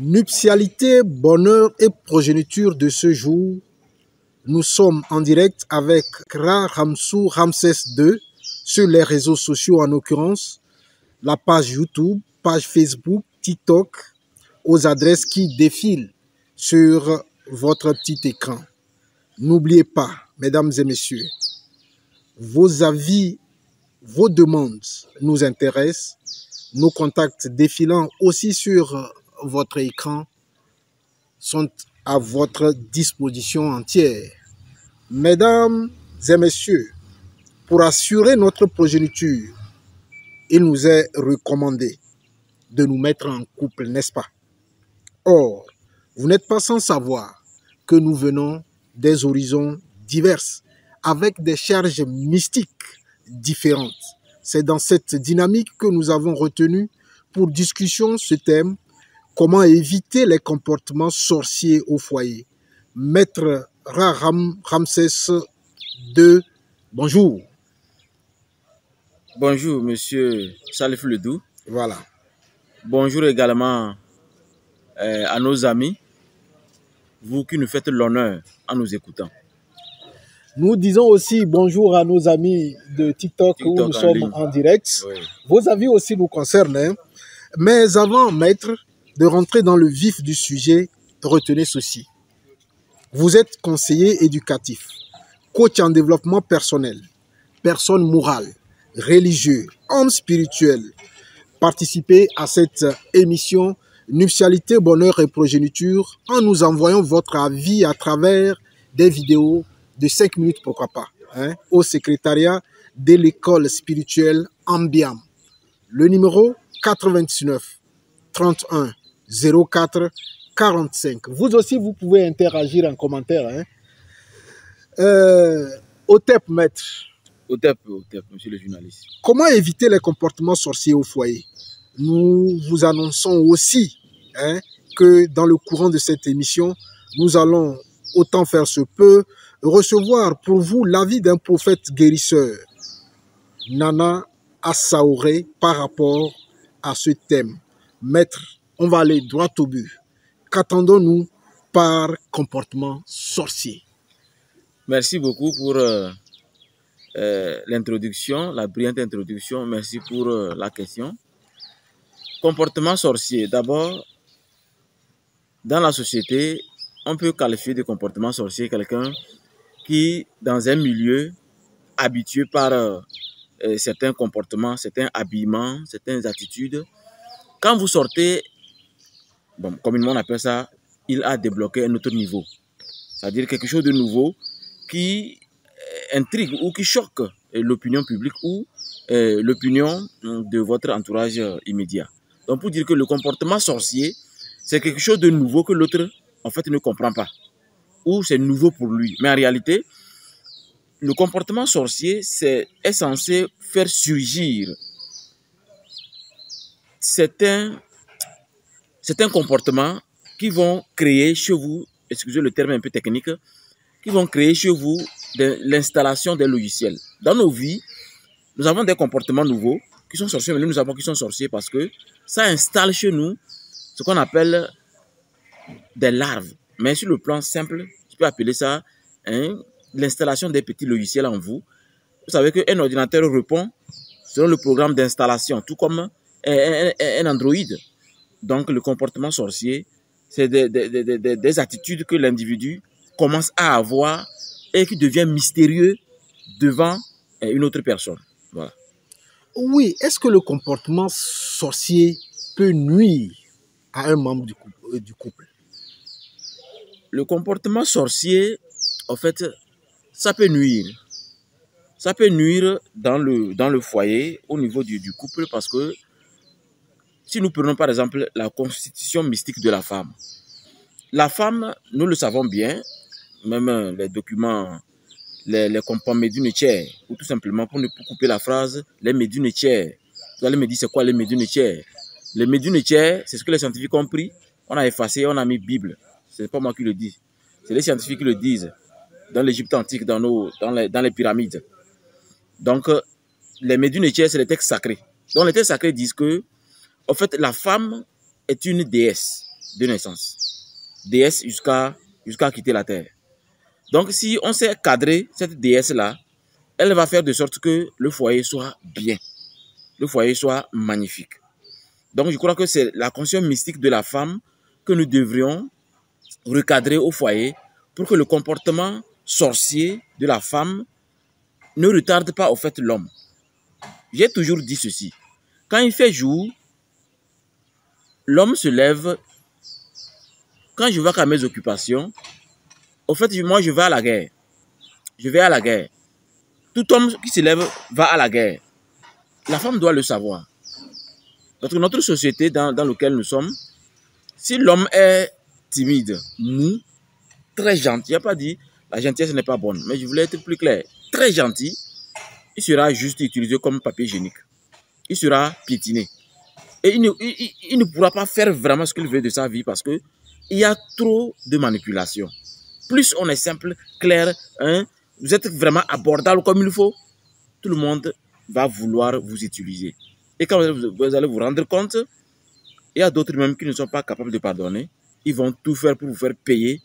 Nuptialité, bonheur et progéniture de ce jour. Nous sommes en direct avec Ra Ramsou Ramsès II sur les réseaux sociaux, en l'occurrence la page YouTube, page Facebook, TikTok, aux adresses qui défilent sur votre petit écran. N'oubliez pas, mesdames et messieurs, vos avis, vos demandes nous intéressent. Nos contacts défilant aussi sur votre écran sont à votre disposition entière. Mesdames et messieurs, pour assurer notre progéniture, il nous est recommandé de nous mettre en couple, n'est-ce pas? Or, vous n'êtes pas sans savoir que nous venons des horizons divers, avec des charges mystiques différentes. C'est dans cette dynamique que nous avons retenu pour discussion ce thème: comment éviter les comportements sorciers au foyer. Maître Ramsès II, bonjour. Bonjour, monsieur Salif Ledou. Voilà. Bonjour également à nos amis, vous qui nous faites l'honneur en nous écoutant. Nous disons aussi bonjour à nos amis de TikTok où nous sommes en direct. Oui. Vos avis aussi nous concernent. Hein? Mais avant, maître, de rentrer dans le vif du sujet, retenez ceci. Vous êtes conseiller éducatif, coach en développement personnel, personne morale, religieux, homme spirituel. Participez à cette émission Nuptialité, bonheur et progéniture en nous envoyant votre avis à travers des vidéos de 5 minutes, pourquoi pas, hein, au secrétariat de l'école spirituelle Ambiam. Le numéro 99 31 04 45. Vous aussi, vous pouvez interagir en commentaire. Hein. OTEP, maître. OTEP, monsieur le journaliste. Comment éviter les comportements sorciers au foyer? Nous vous annonçons aussi que dans le courant de cette émission, nous allons, autant faire se peut, recevoir pour vous l'avis d'un prophète guérisseur, Nana Assaouré, par rapport à ce thème. Maître, on va aller droit au but. Qu'attendons-nous par comportement sorcier? Merci beaucoup pour l'introduction, la brillante introduction. Merci pour la question. Comportement sorcier. D'abord, dans la société, on peut qualifier de comportement sorcier quelqu'un qui, dans un milieu habitué par certains comportements, certains habillements, certaines attitudes, quand vous sortez, bon, communément on appelle ça, il a débloqué un autre niveau. C'est-à-dire quelque chose de nouveau qui intrigue ou qui choque l'opinion publique ou l'opinion de votre entourage immédiat. Donc pour dire que le comportement sorcier, c'est quelque chose de nouveau que l'autre en fait ne comprend pas. Ou c'est nouveau pour lui. Mais en réalité, le comportement sorcier est censé faire surgir certains comportements qui vont créer chez vous, excusez le terme un peu technique, qui vont créer chez vous l'installation des logiciels. Dans nos vies, nous avons des comportements nouveaux qui sont sorciers, mais nous savons qu'ils sont sorciers parce que ça installe chez nous ce qu'on appelle des larves. Mais sur le plan simple, je peux appeler ça l'installation des petits logiciels en vous. Vous savez qu'un ordinateur répond selon le programme d'installation, tout comme un Android. Donc le comportement sorcier, c'est des attitudes que l'individu commence à avoir et qui devient mystérieux devant une autre personne. Voilà. Oui, est-ce que le comportement sorcier peut nuire à un membre du couple? Le comportement sorcier, en fait, ça peut nuire. Ça peut nuire dans le foyer, au niveau du couple, parce que si nous prenons par exemple la constitution mystique de la femme, nous le savons bien, même les documents, les compas médunetières, ou tout simplement pour couper la phrase, les médunetières. Vous allez me dire c'est quoi les médunetières? Les médunetières, c'est ce que les scientifiques ont pris, on a effacé, on a mis Bible. Ce n'est pas moi qui le dis, c'est les scientifiques qui le disent, dans l'Égypte antique, dans les pyramides. Donc, les médunetières, c'est les textes sacrés. Donc les textes sacrés disent que, en fait, la femme est une déesse. de naissance. Déesse jusqu'à quitter la terre. Donc, si on sait cadrer cette déesse-là, elle va faire de sorte que le foyer soit bien, le foyer soit magnifique. Donc, je crois que c'est la conscience mystique de la femme que nous devrions recadrer au foyer pour que le comportement sorcier de la femme ne retarde pas au fait l'homme. J'ai toujours dit ceci. Quand il fait jour, l'homme se lève. Quand je vais à mes occupations, au fait, moi, je vais à la guerre. Je vais à la guerre. Tout homme qui se lève va à la guerre. La femme doit le savoir. Parce que notre société dans laquelle nous sommes, si l'homme est timide, mou, très gentil, il n'y a pas dit la gentillesse n'est pas bonne, mais je voulais être plus clair. Très gentil, il sera juste utilisé comme papier hygiénique. Il sera piétiné. Et il ne pourra pas faire vraiment ce qu'il veut de sa vie parce que il y a trop de manipulation. Plus on est simple, clair, hein, vous êtes vraiment abordable comme il faut, tout le monde va vouloir vous utiliser. Et quand vous allez vous rendre compte, il y a d'autres même qui ne sont pas capables de pardonner. Ils vont tout faire pour vous faire payer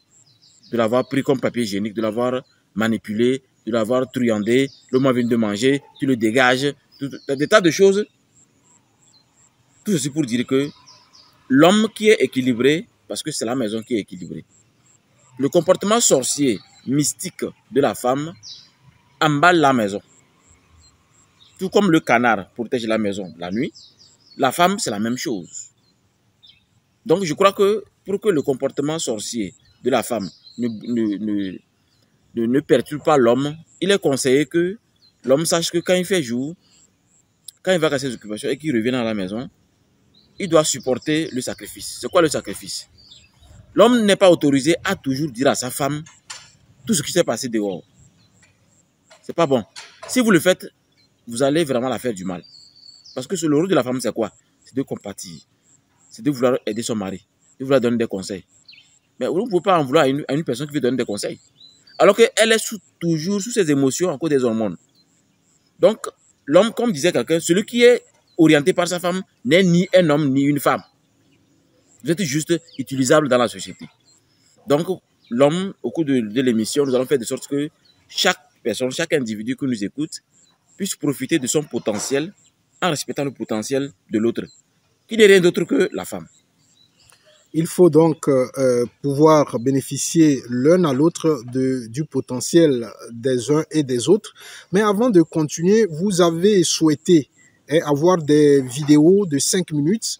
de l'avoir pris comme papier hygiénique, de l'avoir manipulé, de l'avoir truandé. Le mois vient de manger, tu le dégages. Des tas de choses. Tout ceci pour dire que l'homme qui est équilibré, parce que c'est la maison qui est équilibrée. Le comportement sorcier, mystique de la femme emballe la maison. Tout comme le canard protège la maison la nuit, la femme, c'est la même chose. Donc, je crois que pour que le comportement sorcier de la femme ne perturbe pas l'homme, il est conseillé que l'homme sache que quand il fait jour, quand il va à ses occupations et qu'il revient à la maison, il doit supporter le sacrifice. C'est quoi le sacrifice? L'homme n'est pas autorisé à toujours dire à sa femme tout ce qui s'est passé dehors. C'est pas bon. Si vous le faites, vous allez vraiment la faire du mal. Parce que le rôle de la femme, c'est quoi? C'est de compatir. C'est de vouloir aider son mari, de vouloir donner des conseils. Mais vous ne pouvez pas en vouloir à une personne qui veut donner des conseils. Alors qu'elle est toujours sous ses émotions à cause des hormones. Donc, l'homme, comme disait quelqu'un, celui qui est orienté par sa femme n'est ni un homme ni une femme. Vous êtes juste utilisable dans la société. Donc, l'homme, au cours de l'émission, nous allons faire de sorte que chaque personne, chaque individu qui nous écoute puisse profiter de son potentiel en respectant le potentiel de l'autre, qui n'est rien d'autre que la femme. Il faut donc pouvoir bénéficier l'un à l'autre du potentiel des uns et des autres. Mais avant de continuer, vous avez souhaité avoir des vidéos de 5 minutes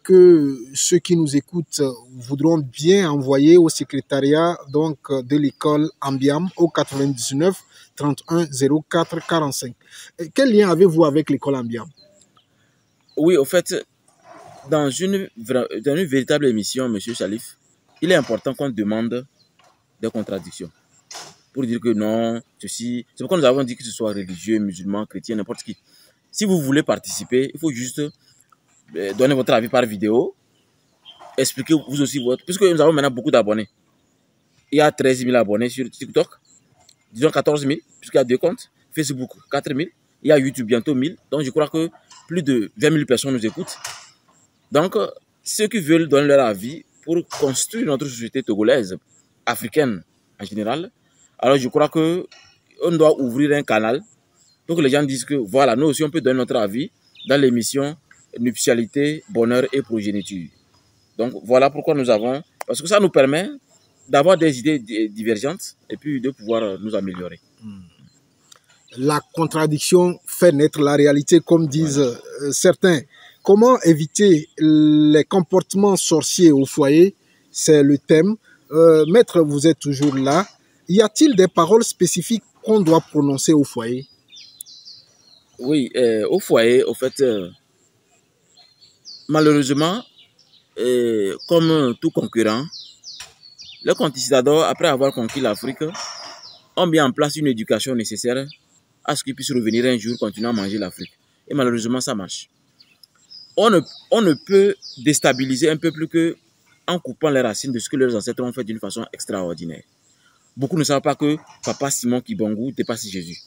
que ceux qui nous écoutent voudront bien envoyer au secrétariat donc, de l'école Ambiam au 99 31 04 45. Quel lien avez-vous avec l'école Ambiam? Oui, au fait, dans une véritable émission, M. Chalif, il est important qu'on demande des contradictions. Pour dire que non, ceci... C'est pourquoi nous avons dit que ce soit religieux, musulman, chrétien, n'importe qui. Si vous voulez participer, il faut juste donner votre avis par vidéo, expliquer vous aussi votre... Puisque nous avons maintenant beaucoup d'abonnés. Il y a 13 000 abonnés sur TikTok, disons 14 000, puisqu'il y a 2 comptes. Facebook, 4 000. Il y a YouTube, bientôt 1000. Donc, je crois que plus de 20 000 personnes nous écoutent. Donc, ceux qui veulent donner leur avis pour construire notre société togolaise, africaine en général, alors je crois qu'on doit ouvrir un canal pour que les gens disent que voilà, nous aussi on peut donner notre avis dans l'émission Nuptialité, Bonheur et Progéniture. Donc voilà pourquoi nous avons, parce que ça nous permet d'avoir des idées divergentes et puis de pouvoir nous améliorer. La contradiction fait naître la réalité, comme disent certains. Comment éviter les comportements sorciers au foyer? C'est le thème. Maître, vous êtes toujours là. Y a-t-il des paroles spécifiques qu'on doit prononcer au foyer? Oui, au foyer, au fait, malheureusement, comme tout concurrent, les conquistadors, après avoir conquis l'Afrique, ont mis en place une éducation nécessaire à ce qu'ils puissent revenir un jour continuer à manger l'Afrique. Et malheureusement, ça marche. On ne peut déstabiliser un peuple qu'en coupant les racines de ce que leurs ancêtres ont fait d'une façon extraordinaire. Beaucoup ne savent pas que Papa Simon Kibongu dépasse Jésus.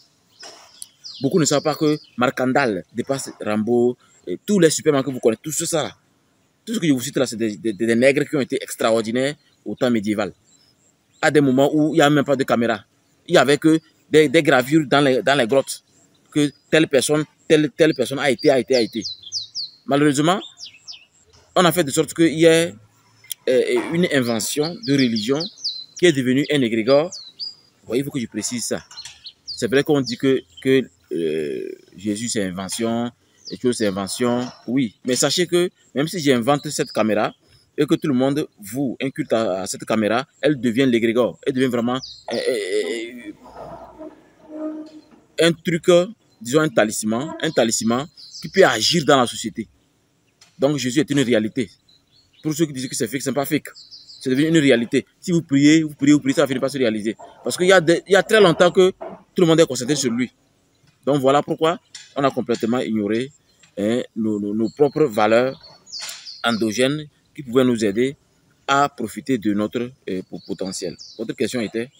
Beaucoup ne savent pas que Markandal dépasse Rambo, et tous les supermans que vous connaissez, tout ça là. Tout ce que je vous cite là, c'est des nègres qui ont été extraordinaires au temps médiéval. À des moments où il n'y a même pas de caméra. Il n'y avait que des gravures dans les grottes. Que telle personne a été. Malheureusement, on a fait de sorte qu'il y ait une invention de religion qui est devenue un égrégore. Ouais, il faut que je précise ça. C'est vrai qu'on dit que Jésus c'est invention, et que c'est invention, oui. Mais sachez que même si j'invente cette caméra et que tout le monde vous inculte à cette caméra, elle devient l'égrégore. Elle devient vraiment un truc, disons un talisman qui peut agir dans la société. Donc Jésus est une réalité. Pour ceux qui disent que c'est fake, ce n'est pas fake. C'est devenu une réalité. Si vous priez, ça va finir par se réaliser. Parce qu'il y a très longtemps que tout le monde est concentré sur lui. Donc voilà pourquoi on a complètement ignoré nos propres valeurs endogènes qui pouvaient nous aider à profiter de notre potentiel. Votre question était?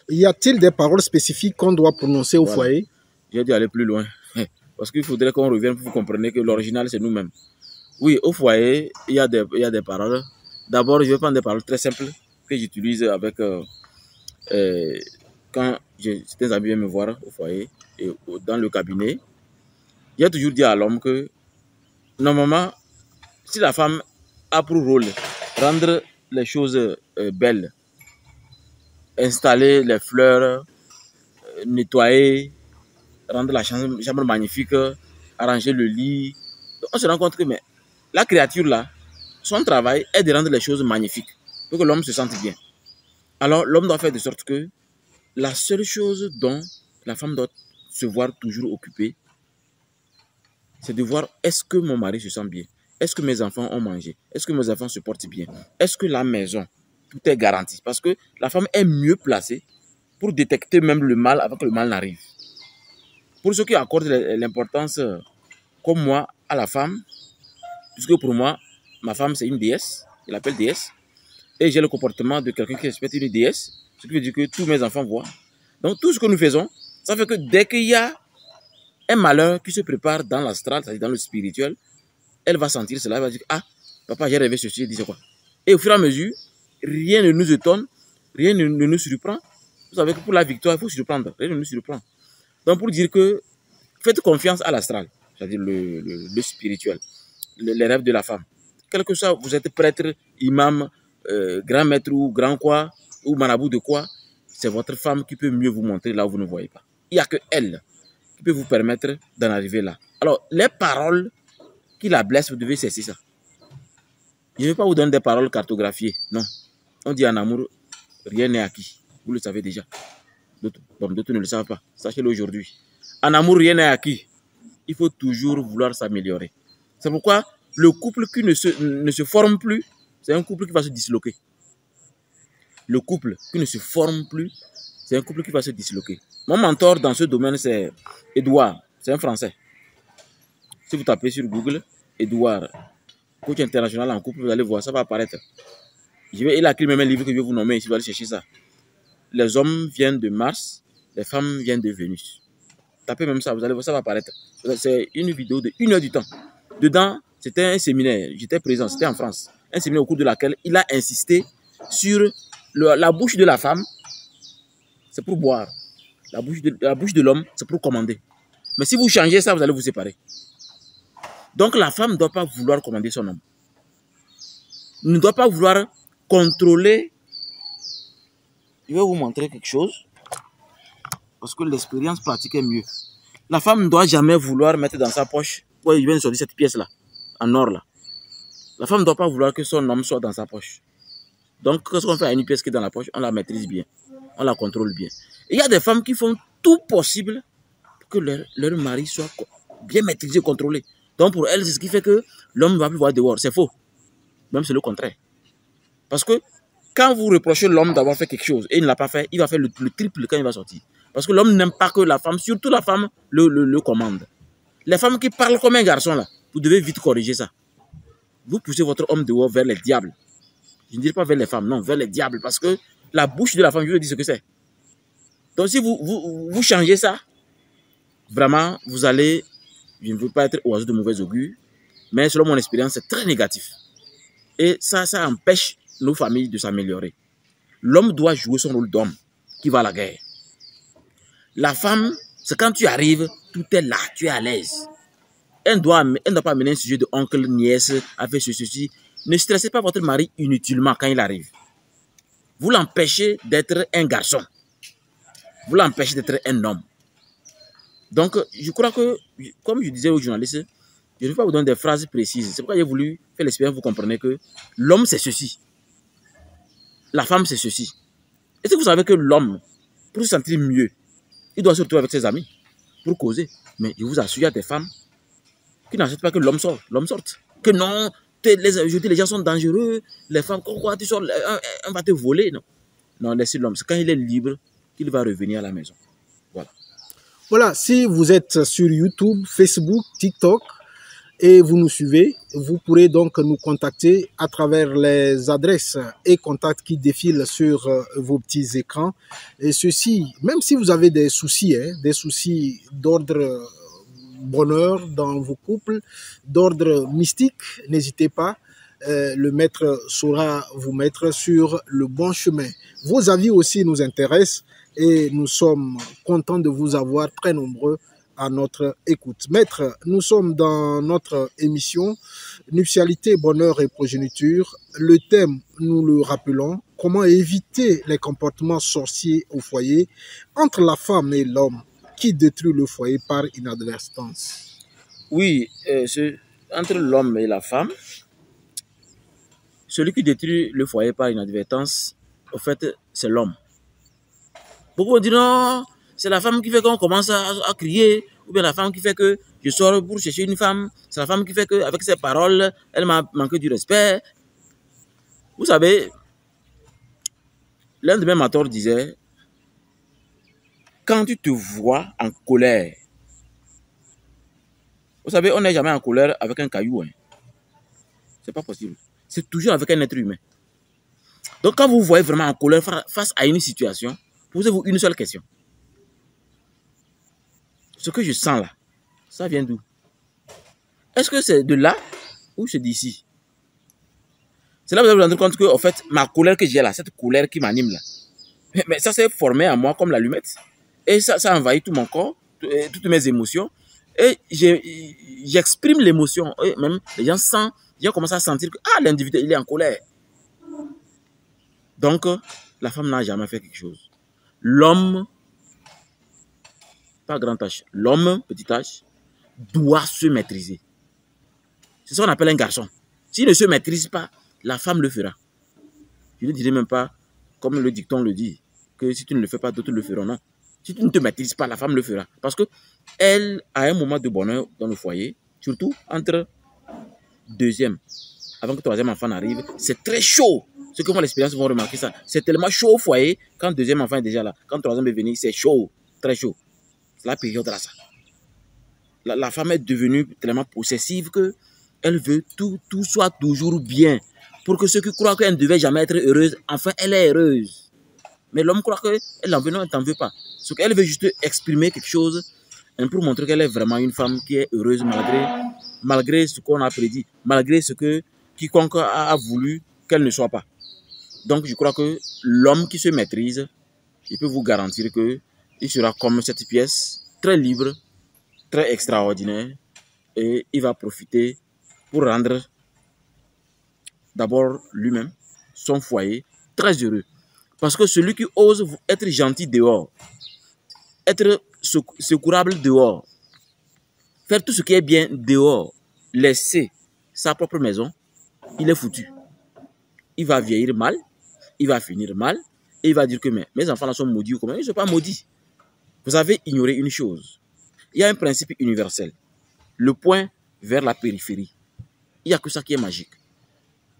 Y a-t-il des paroles spécifiques qu'on doit prononcer au foyer? J'ai dû aller plus loin. Parce qu'il faudrait qu'on revienne pour que vous compreniez que l'original, c'est nous-mêmes. Oui, au foyer, il y a des paroles. D'abord, je vais prendre des paroles très simples que j'utilise avec quand certains amis viennent me voir au foyer et dans le cabinet. J'ai toujours dit à l'homme que normalement, si la femme a pour rôle rendre les choses belles, installer les fleurs, nettoyer, rendre la chambre magnifique, arranger le lit, on se rend compte que mais, la créature là, son travail est de rendre les choses magnifiques pour que l'homme se sente bien. Alors l'homme doit faire de sorte que la seule chose dont la femme doit se voir toujours occupée, c'est de voir est-ce que mon mari se sent bien, est-ce que mes enfants ont mangé, est-ce que mes enfants se portent bien, est-ce que la maison, tout est garanti. Parce que la femme est mieux placée pour détecter même le mal avant que le mal n'arrive. Pour ceux qui accordent l'importance, comme moi, à la femme, puisque pour moi, ma femme c'est une déesse, je l'appelle déesse, et j'ai le comportement de quelqu'un qui respecte une déesse, ce qui veut dire que tous mes enfants voient. Donc tout ce que nous faisons, ça fait que dès qu'il y a un malheur qui se prépare dans l'astral, c'est-à-dire dans le spirituel, elle va sentir cela, elle va dire, ah, papa, j'ai rêvé ceci, dis quoi. Et au fur et à mesure, rien ne nous étonne, rien ne nous surprend. Vous savez que pour la victoire, il faut surprendre, rien ne nous surprend. Donc pour dire que faites confiance à l'astral, c'est-à-dire le spirituel, les rêves de la femme. Quel que soit, vous êtes prêtre, imam, grand maître ou grand quoi, ou marabout de quoi, c'est votre femme qui peut mieux vous montrer là où vous ne voyez pas. Il n'y a que elle qui peut vous permettre d'en arriver là. Alors, les paroles qui la blessent, vous devez cesser ça. Je ne vais pas vous donner des paroles cartographiées, non. On dit en amour, rien n'est acquis. Vous le savez déjà. D'autres ne le savent pas. Sachez-le aujourd'hui. En amour, rien n'est acquis. Il faut toujours vouloir s'améliorer. C'est pourquoi le couple qui ne se forme plus, c'est un couple qui va se disloquer. Le couple qui ne se forme plus, c'est un couple qui va se disloquer. Mon mentor dans ce domaine, c'est Edouard. C'est un Français. Si vous tapez sur Google, Edouard, coach international en couple, vous allez voir, ça va apparaître. Il a écrit même un livre que je vais vous nommer ici, vous allez chercher ça. Les hommes viennent de Mars, les femmes viennent de Vénus. Tapez même ça, vous allez voir, ça va apparaître. C'est une vidéo de 1 heure du temps. Dedans, c'était un séminaire, j'étais présent, c'était en France. Un séminaire au cours de laquelle il a insisté sur la bouche de la femme, c'est pour boire. La bouche de l'homme, c'est pour commander. Mais si vous changez ça, vous allez vous séparer. Donc la femme ne doit pas vouloir commander son homme. Ne doit pas vouloir contrôler. Je vais vous montrer quelque chose. Parce que l'expérience pratique est mieux. La femme ne doit jamais vouloir mettre dans sa poche. Ouais, je viens de sortir cette pièce-là, en or là. La femme ne doit pas vouloir que son homme soit dans sa poche. Donc, qu'est-ce qu'on fait à une pièce qui est dans la poche? On la maîtrise bien. On la contrôle bien. Et il y a des femmes qui font tout possible pour que leur mari soit bien maîtrisé, contrôlé. Donc, pour elles, c'est ce qui fait que l'homme ne va plus voir dehors. C'est faux. Même c'est le contraire. Parce que quand vous reprochez l'homme d'avoir fait quelque chose et il ne l'a pas fait, il va faire le triple quand il va sortir. Parce que l'homme n'aime pas que la femme, surtout la femme, le commande. Les femmes qui parlent comme un garçon, là, vous devez vite corriger ça. Vous poussez votre homme dehors vers les diables. Je ne dis pas vers les femmes, non, vers les diables. Parce que la bouche de la femme, je vous dis ce que c'est. Donc si vous changez ça, vraiment, vous allez, je ne veux pas être oiseau de mauvais augure, mais selon mon expérience, c'est très négatif. Et ça empêche nos familles de s'améliorer. L'homme doit jouer son rôle d'homme qui va à la guerre. La femme, c'est quand tu arrives, tout est là, tu es à l'aise. Elle ne doit pas amener un sujet de oncle, nièce, a fait ceci. Ne stressez pas votre mari inutilement quand il arrive. Vous l'empêchez d'être un garçon. Vous l'empêchez d'être un homme. Donc, je crois que, comme je disais aux journalistes, je ne vais pas vous donner des phrases précises. C'est pourquoi j'ai voulu faire l'expérience, vous comprenez que l'homme c'est ceci. La femme c'est ceci. Est-ce que vous savez que l'homme, pour se sentir mieux, il doit se retrouver avec ses amis pour causer. Mais je vous assure, il y a des femmes qui n'acceptent pas que l'homme sorte. Que non, aujourd'hui les gens sont dangereux, les femmes, quoi, tu sors, on va te voler. Non, non, laissez l'homme. C'est quand il est libre qu'il va revenir à la maison. Voilà. Voilà, si vous êtes sur YouTube, Facebook, TikTok et vous nous suivez, vous pourrez donc nous contacter à travers les adresses et contacts qui défilent sur vos petits écrans. Et ceci, même si vous avez des soucis d'ordre bonheur dans vos couples, d'ordre mystique, n'hésitez pas. Le maître saura vous mettre sur le bon chemin. Vos avis aussi nous intéressent et nous sommes contents de vous avoir très nombreux à notre écoute. Maître, nous sommes dans notre émission Nuptialité, bonheur et progéniture. Le thème, nous le rappelons, comment éviter les comportements sorciers au foyer entre la femme et l'homme qui détruit le foyer par inadvertance. Oui, entre l'homme et la femme, celui qui détruit le foyer par inadvertance, au fait, c'est l'homme. Beaucoup vont dire non, c'est la femme qui fait qu'on commence à crier, ou bien la femme qui fait que je sors pour chercher une femme, c'est la femme qui fait qu'avec ses paroles, elle m'a manqué du respect. Vous savez, l'un de mes mentors disait, quand tu te vois en colère, vous savez, on n'est jamais en colère avec un caillou. Hein. C'est pas possible. C'est toujours avec un être humain. Donc, quand vous vous voyez vraiment en colère face à une situation, posez-vous une seule question. Ce que je sens là, ça vient d'où? Est-ce que c'est de là ou c'est d'ici? C'est là que vous allez vous rendre compte que, en fait, ma colère que j'ai là, cette colère qui m'anime là, mais ça s'est formé à moi comme l'allumette. Et ça envahit tout mon corps, toutes mes émotions. Et j'exprime l'émotion. Et même les gens commencent à sentir que l'individu, il est en colère. Donc, la femme n'a jamais fait quelque chose. L'homme, pas grand H, l'homme, petit H, doit se maîtriser. C'est ça qu'on appelle un garçon. S'il ne se maîtrise pas, la femme le fera. Je ne dirais même pas, comme le dicton le dit, que si tu ne le fais pas, d'autres le feront. Non. Si tu ne te maîtrises pas, la femme le fera. Parce que elle a un moment de bonheur dans le foyer, surtout entre deuxième, avant que le troisième enfant n'arrive. C'est très chaud. Ceux qui font l'expérience vont remarquer ça. C'est tellement chaud au foyer quand le deuxième enfant est déjà là. Quand le troisième est venu, c'est chaud, très chaud. C'est la période là, ça. La femme est devenue tellement possessive que elle veut tout soit toujours bien. Pour que ceux qui croient qu'elle ne devait jamais être heureuse, enfin, elle est heureuse. Mais l'homme croit qu'elle en veut, non, elle t'en veut pas. Ce qu'elle veut juste exprimer quelque chose pour montrer qu'elle est vraiment une femme qui est heureuse malgré ce qu'on a prédit, malgré ce que quiconque a voulu qu'elle ne soit pas. Donc, je crois que l'homme qui se maîtrise, il peut vous garantir qu'il sera comme cette pièce, très libre, très extraordinaire, et il va profiter pour rendre d'abord lui-même, son foyer, très heureux. Parce que celui qui ose être gentil dehors, être secourable dehors, faire tout ce qui est bien dehors, laisser sa propre maison, il est foutu. Il va vieillir mal, il va finir mal, et il va dire que mes enfants là sont maudits ou comment. Ils ne sont pas maudits. Vous avez ignoré une chose. Il y a un principe universel. Le point vers la périphérie. Il n'y a que ça qui est magique.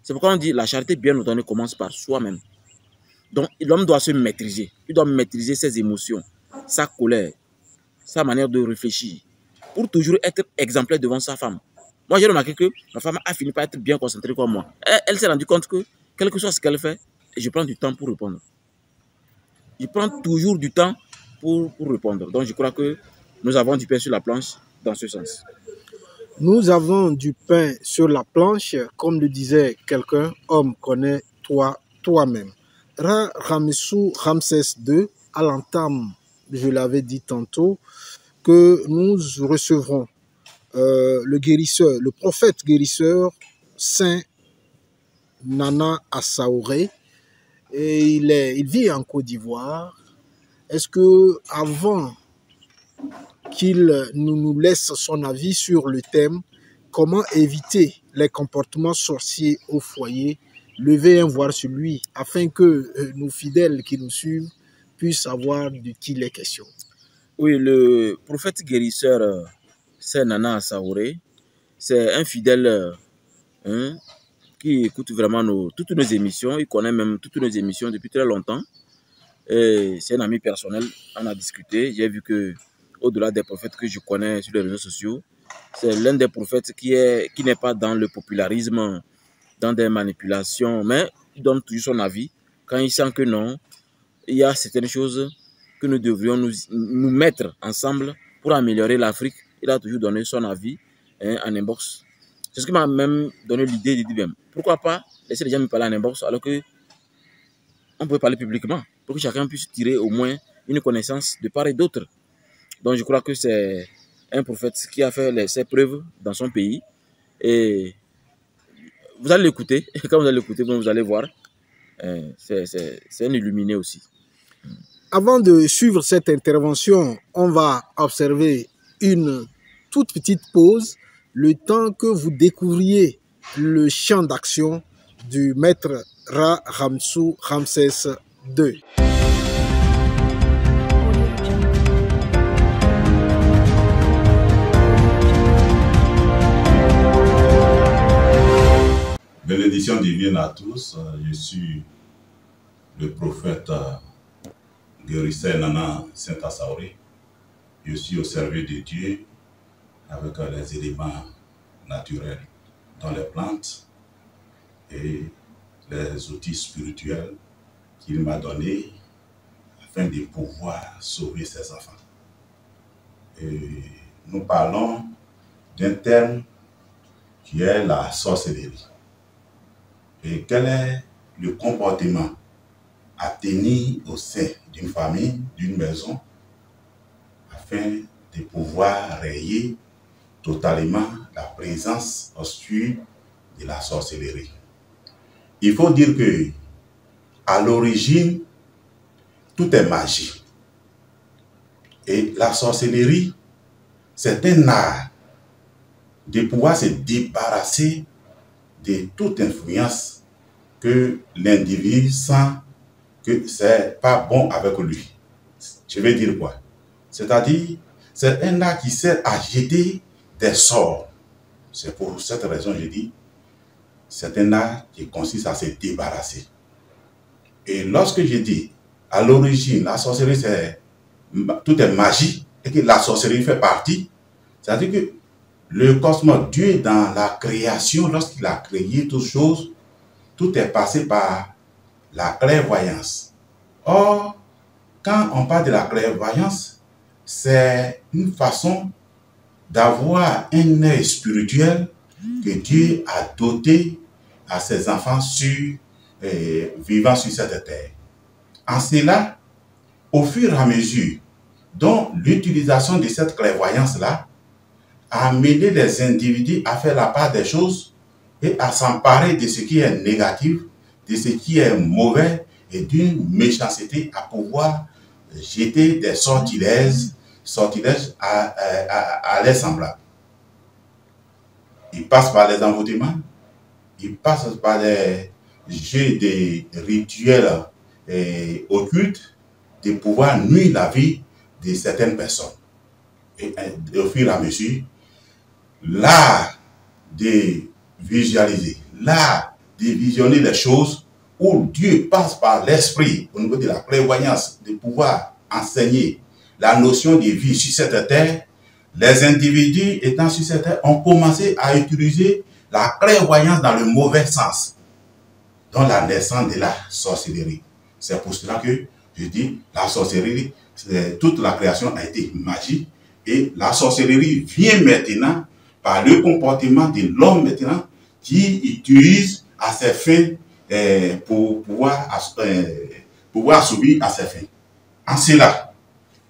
C'est pourquoi on dit la charité bien ordonnée commence par soi-même. Donc l'homme doit se maîtriser. Il doit maîtriser ses émotions, sa colère, sa manière de réfléchir, pour toujours être exemplaire devant sa femme. Moi, j'ai remarqué que ma femme a fini par être bien concentrée comme moi. Elle s'est rendue compte que, quel que soit ce qu'elle fait, je prends du temps pour répondre. Je prends toujours du temps pour répondre. Donc, je crois que nous avons du pain sur la planche dans ce sens. Nous avons du pain sur la planche, comme le disait quelqu'un, homme connaît toi-même. Ramessou Ramsès II, à l'entame, je l'avais dit tantôt, que nous recevrons le guérisseur, le prophète guérisseur, Saint Nana Assaouré, et il vit en Côte d'Ivoire. Est-ce que avant qu'il nous laisse son avis sur le thème comment éviter les comportements sorciers au foyer, lever un voile sur lui afin que nos fidèles qui nous suivent puissent savoir de qui il est question? Oui, le prophète guérisseur, c'est Nana Assaouré. C'est un fidèle hein, qui écoute vraiment toutes nos émissions. Il connaît même toutes nos émissions depuis très longtemps. C'est un ami personnel. On a discuté. J'ai vu que, au-delà des prophètes que je connais sur les réseaux sociaux, c'est l'un des prophètes qui n'est pas dans le popularisme, dans des manipulations, mais il donne toujours son avis. Quand il sent que non, il y a certaines choses que nous devrions nous mettre ensemble pour améliorer l'Afrique. Il a toujours donné son avis en inbox. C'est ce qui m'a même donné l'idée de dire, pourquoi pas laisser les gens me parler en inbox alors que on peut parler publiquement pour que chacun puisse tirer au moins une connaissance de part et d'autre. Donc je crois que c'est un prophète qui a fait ses preuves dans son pays et vous allez l'écouter. Quand vous allez l'écouter, vous allez voir. C'est un illuminé aussi. Avant de suivre cette intervention, on va observer une toute petite pause, le temps que vous découvriez le champ d'action du maître Ramessou Ramsès II. Bénédiction divine à tous. Je suis le prophète guérisseur Nana Saint Assaouré. Je suis au service de Dieu avec les éléments naturels, dont les plantes et les outils spirituels qu'il m'a donnés afin de pouvoir sauver ses enfants. Et nous parlons d'un terme qui est la sorcellerie. Et quel est le comportement à tenir au sein d'une famille, d'une maison, afin de pouvoir rayer totalement la présence obscure de la sorcellerie. Il faut dire que, à l'origine, tout est magie. Et la sorcellerie, c'est un art de pouvoir se débarrasser de toute influence que l'individu sent que c'est pas bon avec lui. Je vais dire quoi? C'est-à-dire, c'est un art qui sert à jeter des sorts. C'est pour cette raison que je dis, c'est un art qui consiste à se débarrasser. Et lorsque je dis, à l'origine, la sorcellerie, tout est magie, et que la sorcellerie fait partie, c'est-à-dire que le cosmos, Dieu dans la création, lorsqu'il a créé toutes choses, tout est passé par la clairvoyance. Or, quand on parle de la clairvoyance, c'est une façon d'avoir un œil spirituel que Dieu a doté à ses enfants vivant sur cette terre. En cela, au fur et à mesure dont l'utilisation de cette clairvoyance-là a amené les individus à faire la part des choses et à s'emparer de ce qui est négatif, de ce qui est mauvais et d'une méchanceté à pouvoir jeter des sortilèges à leurs semblables. Il passe par les envoûtements, il passe par les jeux de rituels occultes de pouvoir nuire la vie de certaines personnes. Et au fur et à mesure, l'art de visualiser, l'art de visionner les choses où Dieu passe par l'esprit au niveau de la clairvoyance, de pouvoir enseigner la notion de vie sur cette terre, les individus étant sur cette terre ont commencé à utiliser la clairvoyance dans le mauvais sens, dans la naissance de la sorcellerie. C'est pour cela que je dis la sorcellerie, toute la création a été magique et la sorcellerie vient maintenant par le comportement de l'homme maintenant qui utilise à ses fins pour pouvoir assouvir à ses fins. En cela,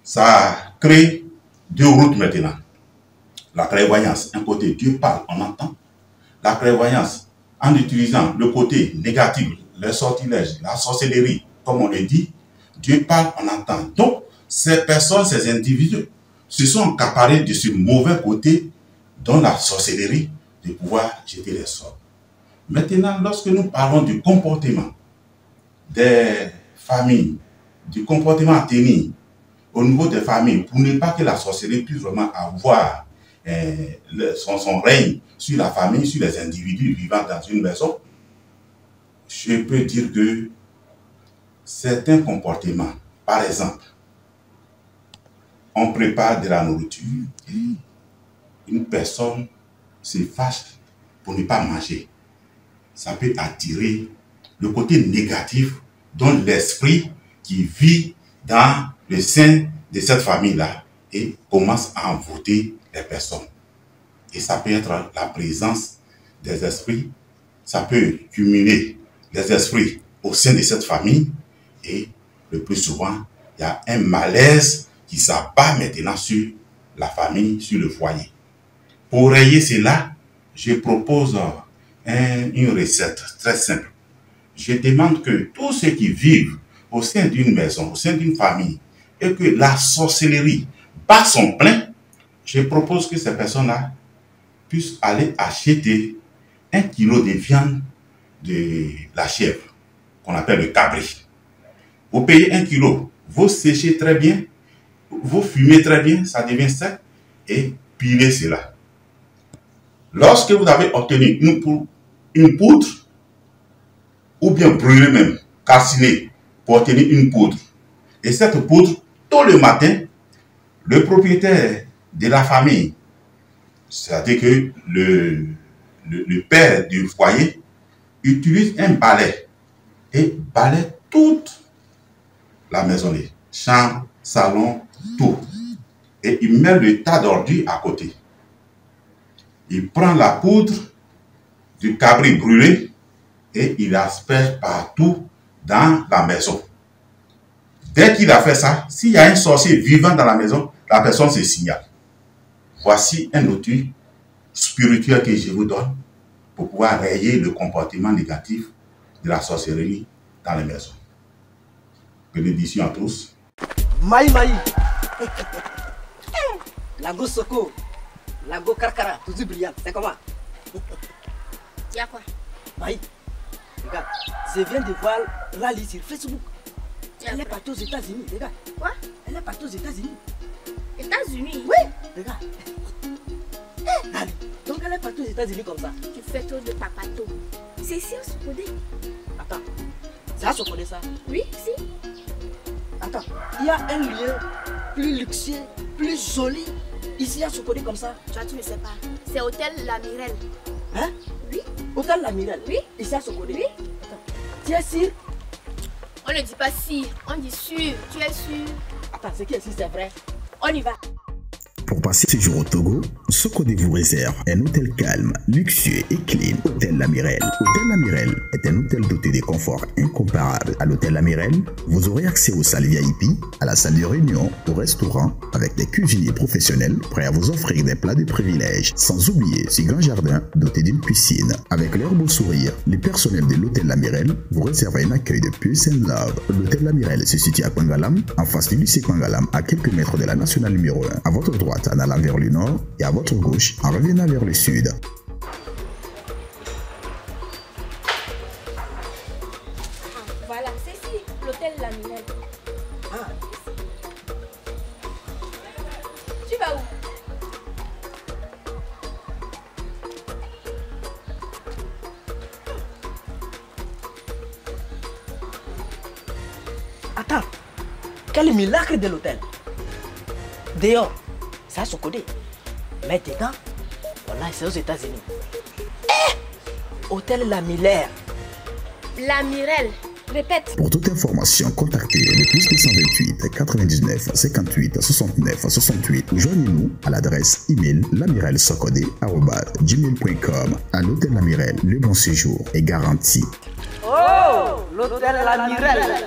ça crée deux routes maintenant. La clairvoyance, un côté Dieu parle, on entend. La clairvoyance, en utilisant le côté négatif, le sortilège, la sorcellerie, comme on le dit, Dieu parle, on entend. Donc, ces personnes, ces individus, se sont accaparés de ce mauvais côté dans la sorcellerie de pouvoir jeter les sorts. Maintenant, lorsque nous parlons du comportement des familles, du comportement à tenir au niveau des familles, pour ne pas que la sorcellerie puisse vraiment avoir son règne sur la famille, sur les individus vivant dans une maison, je peux dire que certains comportements, par exemple, on prépare de la nourriture et une personne se fâche pour ne pas manger. Ça peut attirer le côté négatif dans l'esprit qui vit dans le sein de cette famille-là et commence à envoûter les personnes. Et ça peut être la présence des esprits, ça peut cumuler les esprits au sein de cette famille et le plus souvent, il y a un malaise qui s'abat maintenant sur la famille, sur le foyer. Pour rayer cela, je propose une recette très simple. Je demande que tous ceux qui vivent au sein d'une maison, au sein d'une famille, et que la sorcellerie bat son plein, je propose que ces personnes-là puissent aller acheter 1 kilo de viande de la chèvre, qu'on appelle le cabri. Vous payez 1 kilo, vous séchez très bien, vous fumez très bien, ça devient sec, et pilez cela. Lorsque vous avez obtenu une poudre, ou bien brûler même, calciner, pour obtenir une poudre, et cette poudre, tôt le matin, le propriétaire de la famille, c'est-à-dire que le père du foyer, utilise un balai et balaie toute la maisonnée, chambre, salon, tout. Et il met le tas d'ordures à côté. Il prend la poudre du cabri brûlé et il asperge partout dans la maison. Dès qu'il a fait ça, s'il y a un sorcier vivant dans la maison, la personne se signale. Voici un outil spirituel que je vous donne pour pouvoir rayer le comportement négatif de la sorcellerie dans les maisons. Bénédiction à tous. Maï Maï. Lago Soko. Lago Karkara. Toujours brillante. C'est comment? Y'a quoi? Maï. Regarde. Je viens de voir Rally sur Facebook. Elle est partie aux États-Unis. Regarde. Quoi? Elle est partie aux États-Unis. États-Unis? Oui. Regarde. Rally. Donc elle est partie aux États-Unis comme ça. Tu fais trop de papato. C'est ici à Socodé. Attends. C'est à Socodé ça? Oui, si. Attends. Il y a un lieu plus luxueux, plus joli ici à Socodé comme ça. Toi, tu ne sais pas. C'est Hôtel La Mirelle. Hein? Oui. Hôtel La Mirelle? Oui. Ici à Socodé? Oui. Attends. Tu es sûr? On ne dit pas si, on dit sûr. Tu es sûr? Attends, c'est qui ici, c'est vrai? On y va. Pour passer ce jour au Togo, Socodé vous réserve un hôtel calme, luxueux et clean. Hôtel La Mirelle. Hôtel La Mirelle est un hôtel doté de conforts incomparables. À l'hôtel La Mirelle, vous aurez accès aux salles VIP, à la salle de réunion, au restaurant, avec des cuisiniers professionnels prêts à vous offrir des plats de privilèges. Sans oublier ce grand jardin doté d'une piscine. Avec leur beau sourire, les personnels de l'hôtel La Mirelle vous réservent un accueil de Peace and Love. L'hôtel La Mirelle se situe à Kwangalam, en face du lycée Kwangalam, à quelques mètres de la nationale numéro 1. À votre droite, en allant vers le nord, et à votre gauche, en revenant vers le sud. Voilà, c'est ici, l'hôtel La Mirelle. Ah. Tu vas où? Attends. Quel miracle de l'hôtel. Dehors, c'est à Socodé. Mais dedans, voilà, c'est aux États-Unis. Hôtel La Mirelle. La Mirelle. Répète. Pour toute information, contactez le plus 228 99 58 69 68 ou joignez-nous à l'adresse email lamirelsocodé@gmail.com. À l'hôtel Lamirel, le bon séjour est garanti. Oh, l'hôtel Lamirel.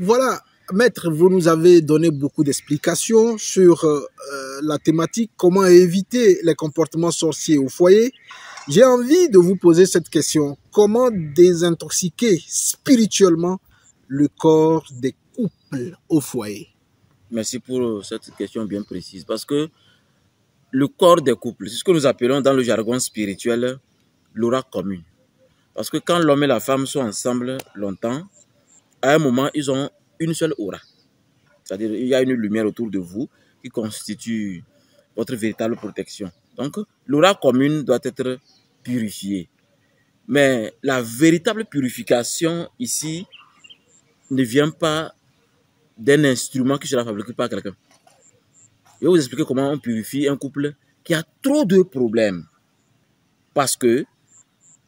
Voilà, maître, vous nous avez donné beaucoup d'explications sur la thématique, comment éviter les comportements sorciers au foyer. J'ai envie de vous poser cette question. Comment désintoxiquer spirituellement le corps des couples au foyer? Merci pour cette question bien précise. Parce que le corps des couples, c'est ce que nous appelons dans le jargon spirituel l'aura commune. Parce que quand l'homme et la femme sont ensemble longtemps, à un moment, ils ont une seule aura. C'est-à-dire il y a une lumière autour de vous qui constitue votre véritable protection. Donc, l'aura commune doit être purifiée. Mais la véritable purification ici ne vient pas d'un instrument qui sera fabriqué par quelqu'un. Je vais vous expliquer comment on purifie un couple qui a trop de problèmes. Parce que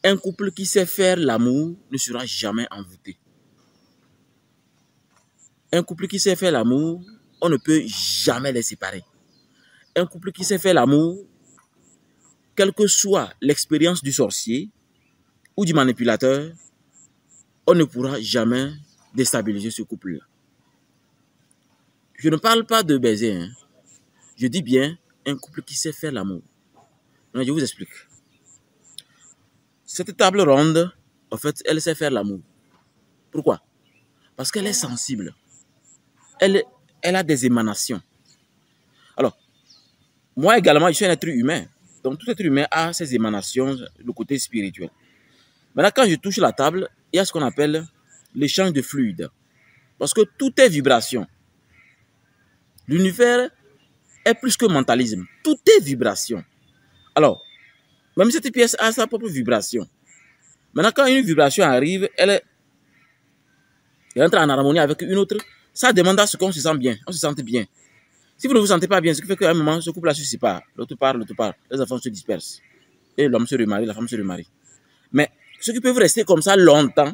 un couple qui sait faire l'amour ne sera jamais envoûté. Un couple qui sait faire l'amour, on ne peut jamais les séparer. Un couple qui sait faire l'amour, quelle que soit l'expérience du sorcier ou du manipulateur, on ne pourra jamais déstabiliser ce couple-là. Je ne parle pas de baiser, hein. Je dis bien un couple qui sait faire l'amour. Je vous explique. Cette table ronde, en fait, elle sait faire l'amour. Pourquoi? Parce qu'elle est sensible. Elle a des émanations. Alors, moi également, je suis un être humain. Donc, tout être humain a ses émanations, le côté spirituel. Maintenant, quand je touche la table, il y a ce qu'on appelle l'échange de fluides. Parce que tout est vibration. L'univers est plus que mentalisme. Tout est vibration. Alors, même cette pièce a sa propre vibration. Maintenant, quand une vibration arrive, elle entre en harmonie avec une autre. Ça demande à ce qu'on se sente bien. On se sente bien. Si vous ne vous sentez pas bien, ce qui fait qu'à un moment, ce couple-là se sépare. L'autre part, les enfants se dispersent. Et l'homme se remarie, la femme se remarie. Mais ceux qui peuvent rester comme ça longtemps,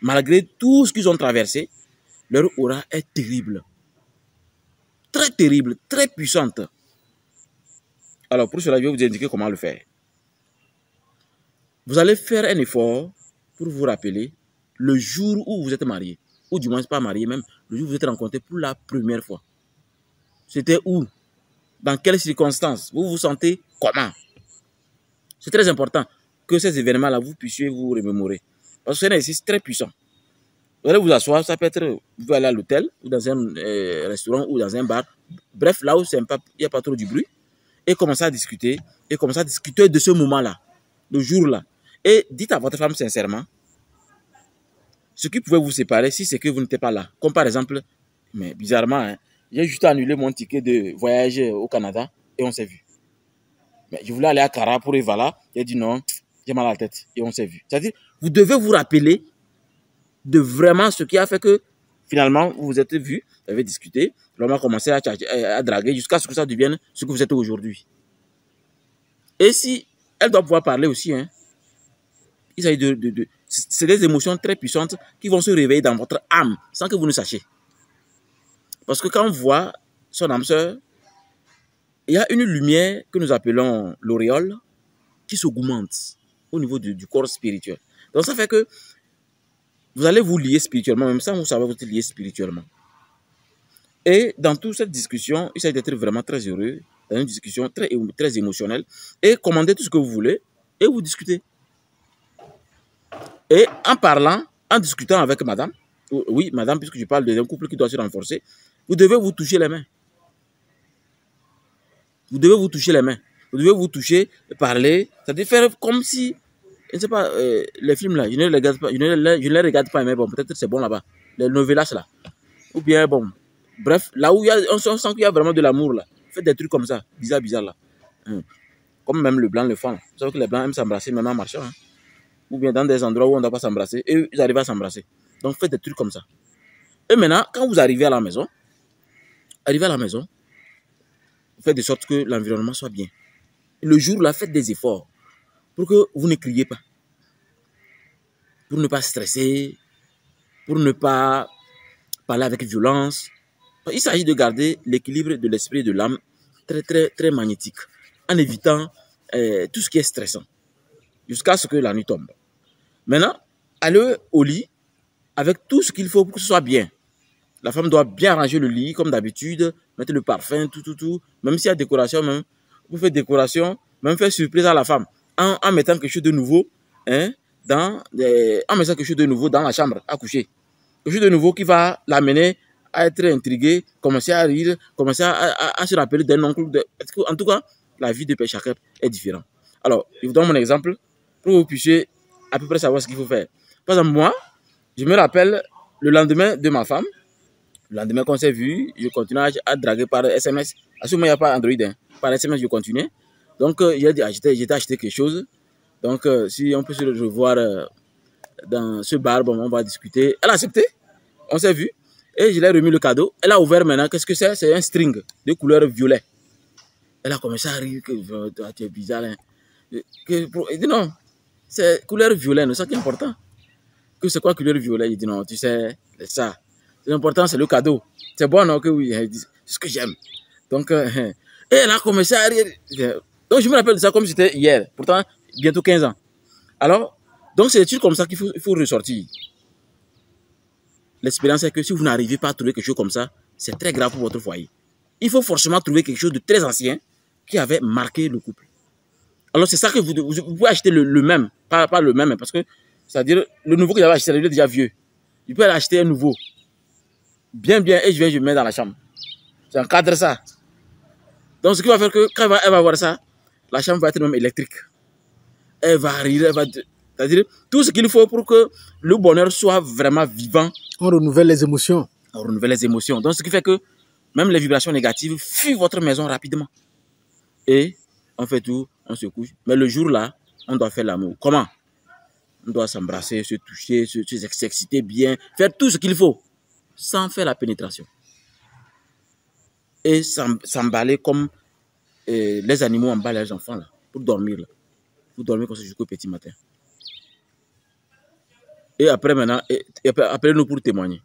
malgré tout ce qu'ils ont traversé, leur aura est terrible. Très terrible, très puissante. Alors pour cela, je vais vous indiquer comment le faire. Vous allez faire un effort pour vous rappeler le jour où vous êtes marié. Ou du moins pas marié même, le jour où vous êtes rencontrés pour la première fois. C'était où? Dans quelles circonstances? Vous vous sentez comment? C'est très important que ces événements-là, vous puissiez vous remémorer. Parce que c'est un exercice très puissant. Vous allez vous asseoir, ça peut être, vous pouvez aller à l'hôtel, ou dans un restaurant, ou dans un bar. Bref, là où il n'y a pas trop de bruit. Et commencer à discuter. Et commencer à discuter de ce moment-là, le jour-là. Et dites à votre femme sincèrement, ce qui pouvait vous séparer si c'est que vous n'étiez pas là. Comme par exemple, mais bizarrement, hein, j'ai juste annulé mon ticket de voyage au Canada et on s'est vu. Mais je voulais aller à Cara pour Evala. J'ai dit non, j'ai mal à la tête et on s'est vu. C'est-à-dire, vous devez vous rappeler de vraiment ce qui a fait que finalement vous vous êtes vus, vous avez discuté, l'homme a commencé à draguer jusqu'à ce que ça devienne ce que vous êtes aujourd'hui. Et si elle doit pouvoir parler aussi, hein, il s'agit c'est des émotions très puissantes qui vont se réveiller dans votre âme sans que vous ne sachiez. Parce que quand on voit son âme sœur, il y a une lumière que nous appelons l'auréole qui s'augmente au niveau du corps spirituel. Donc ça fait que vous allez vous lier spirituellement, même sans vous savoir vous êtes lié spirituellement. Et dans toute cette discussion, il s'agit d'être vraiment très heureux, dans une discussion très émotionnelle, et commander tout ce que vous voulez, et vous discutez. Et en parlant, en discutant avec madame, oui, madame, puisque je parle d'un couple qui doit se renforcer, vous devez vous toucher les mains. Vous devez vous toucher les mains. Vous devez vous toucher, parler. C'est-à-dire faire comme si, je ne sais pas, les films là, je ne les regarde pas, je ne les regarde pas, mais bon, peut-être c'est bon là-bas. Les novelas là. Ou bien, bon, bref, là où on sent qu'il y a vraiment de l'amour là. Faites des trucs comme ça, bizarre là. Comme même le blanc le font. Vous savez que les blancs aiment s'embrasser même en marchant. Hein. Ou bien dans des endroits où on ne doit pas s'embrasser. Et ils arrivent à s'embrasser. Donc faites des trucs comme ça. Et maintenant, quand vous arrivez à la maison, faites de sorte que l'environnement soit bien. Le jour là, faites des efforts pour que vous ne criez pas. Pour ne pas stresser. Pour ne pas parler avec violence. Il s'agit de garder l'équilibre de l'esprit et de l'âme très magnétique. En évitant tout ce qui est stressant. Jusqu'à ce que la nuit tombe. Maintenant, allez au lit avec tout ce qu'il faut pour que ce soit bien. La femme doit bien ranger le lit comme d'habitude, mettre le parfum, tout. Même s'il y a décoration, même, vous faites décoration, même faire surprise à la femme en mettant quelque chose de nouveau, hein, en mettant quelque chose de nouveau dans la chambre à coucher. Quelque chose de nouveau qui va l'amener à être intrigué, commencer à rire, commencer à se rappeler d'un oncle. En tout cas, la vie de chacun est différente. Alors, je vous donne mon exemple pour que vous puissiez à peu près savoir ce qu'il faut faire. Par exemple, moi, je me rappelle le lendemain de ma femme. Le lendemain qu'on s'est vu, je continuais à draguer par SMS. À ce moment, il n'y a pas Android. Hein. Par SMS, je continuais. Donc, j'étais acheté quelque chose. Donc, si on peut se revoir dans ce bar, bon, on va discuter. Elle a accepté. On s'est vu. Et je lui ai remis le cadeau. Elle a ouvert maintenant. Qu'est-ce que c'est? C'est un string de couleur violet. Elle a commencé à rire. Tu es bizarre. Hein. Elle dit non. C'est couleur violet. C'est ça qui est important. Que c'est quoi couleur violet? Il dit non, tu sais, c'est ça. L'important, c'est le cadeau. C'est bon, non? Que oui, c'est ce que j'aime. Donc, et elle a commencé à rire. Donc, je me rappelle de ça comme c'était hier. Pourtant, bientôt 15 ans. Alors, donc, c'est des trucs comme ça qu'il faut ressortir. L'expérience est que si vous n'arrivez pas à trouver quelque chose comme ça, c'est très grave pour votre foyer. Il faut forcément trouver quelque chose de très ancien qui avait marqué le couple. Alors, c'est ça que vous pouvez acheter le même. Pas le même, parce que, c'est-à-dire, le nouveau que j'avais acheté, il est déjà vieux. Je peux acheter un nouveau. Bien, et je le mets dans la chambre. J'encadre ça. Donc, ce qui va faire que quand elle va voir ça, la chambre va être même électrique. Elle va rire, c'est-à-dire tout ce qu'il faut pour que le bonheur soit vraiment vivant. On renouvelle les émotions. On renouvelle les émotions. Donc, ce qui fait que même les vibrations négatives fuient votre maison rapidement. Et on fait tout, on se couche. Mais le jour là, on doit faire l'amour. Comment? On doit s'embrasser, se toucher, s'exciter bien, faire tout ce qu'il faut, sans faire la pénétration. Et s'emballer comme les animaux emballent les enfants, là, pour dormir. Là. Pour dormir comme ça jusqu'au petit matin. Et après, maintenant, appelez-nous pour témoigner.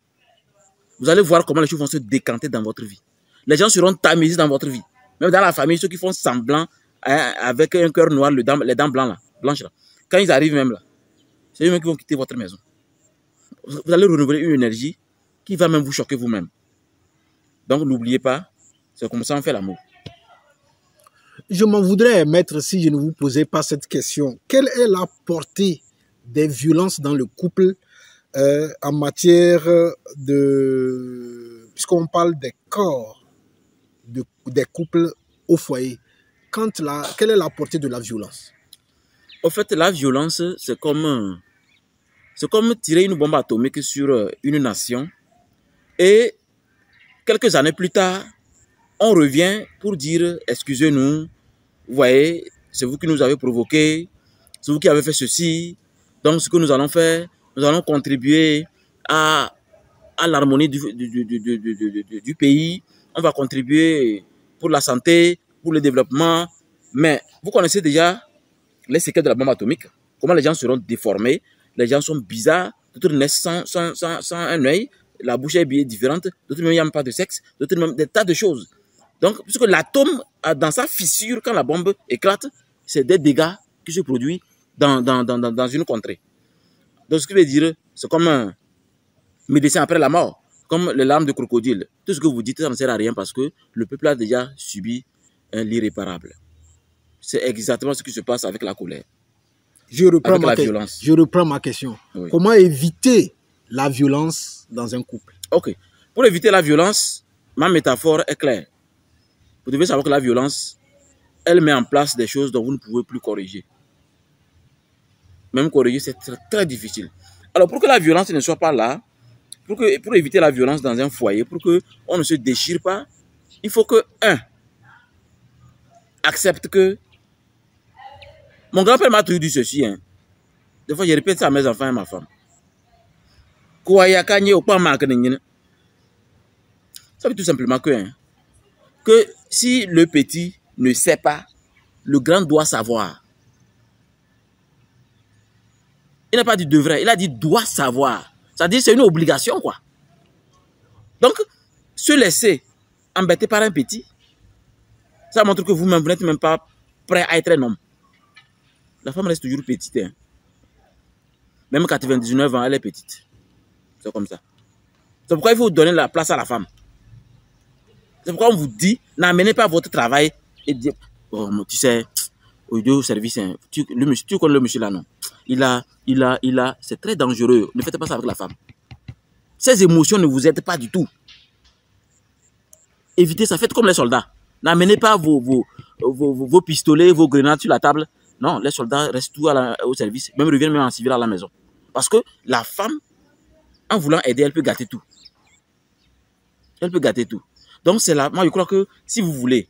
Vous allez voir comment les choses vont se décanter dans votre vie. Les gens seront tamisés dans votre vie. Même dans la famille, ceux qui font semblant, hein, avec un cœur noir, les dents blanches, là. Quand ils arrivent même là, c'est eux-mêmes qui vont quitter votre maison. Vous allez renouveler une énergie qui va même vous choquer vous-même. Donc, n'oubliez pas, c'est comme ça qu'on fait l'amour. Je m'en voudrais, maître, si je ne vous posais pas cette question. Quelle est la portée des violences dans le couple en matière de... Puisqu'on parle des corps des couples au foyer. Quelle est la portée de la violence? Au fait, la violence, c'est comme tirer une bombe atomique sur une nation. Et quelques années plus tard, on revient pour dire, excusez-nous, vous voyez, c'est vous qui nous avez provoqué, c'est vous qui avez fait ceci. Donc, ce que nous allons faire, nous allons contribuer à l'harmonie du pays. On va contribuer pour la santé, pour le développement. Mais vous connaissez déjà les séquelles de la bombe atomique. Comment les gens seront déformés, les gens sont bizarres, d'autres naissent sans un œil, la bouche est bien différente, d'autres même il n'y a pas de sexe, d'autres même des tas de choses. Donc, puisque l'atome, dans sa fissure, quand la bombe éclate, c'est des dégâts qui se produisent dans une contrée. Donc, ce qui veut dire, c'est comme un médecin après la mort, comme les larmes de crocodile. Tout ce que vous dites, ça ne sert à rien parce que le peuple a déjà subi l'irréparable. C'est exactement ce qui se passe avec la colère. Je reprends ma question. Oui. Comment éviter la violence dans un couple? Ok. Pour éviter la violence, ma métaphore est claire. Vous devez savoir que la violence elle met en place des choses dont vous ne pouvez plus corriger. Même corriger, c'est très, très difficile. Alors, pour que la violence ne soit pas là, pour éviter la violence dans un foyer, pour qu'on ne se déchire pas, il faut que, accepte que... Mon grand-père m'a toujours dit ceci. Hein. Des fois, je répète ça à mes enfants et ma femme. Ça veut tout simplement que si le petit ne sait pas, le grand doit savoir. Il n'a pas dit devrait, il a dit doit savoir. C'est-à-dire c'est une obligation, quoi. Donc, se laisser embêter par un petit, ça montre que vous-même, vous n'êtes même pas prêt à être un homme. La femme reste toujours petite. Hein. Même 99 ans, elle est petite. C'est comme ça. C'est pourquoi il faut donner la place à la femme. C'est pourquoi on vous dit, n'amenez pas votre travail et dire, oh, tu sais, au service, hein, tu connais le monsieur là, non? C'est très dangereux. Ne faites pas ça avec la femme. Ces émotions ne vous aident pas du tout. Évitez ça, faites comme les soldats. N'amenez pas vos pistolets, vos grenades sur la table. Non, les soldats restent tout au service, même reviennent même en civil à la maison. Parce que la femme, en voulant aider, elle peut gâter tout. Elle peut gâter tout. Donc c'est là, moi je crois que si vous voulez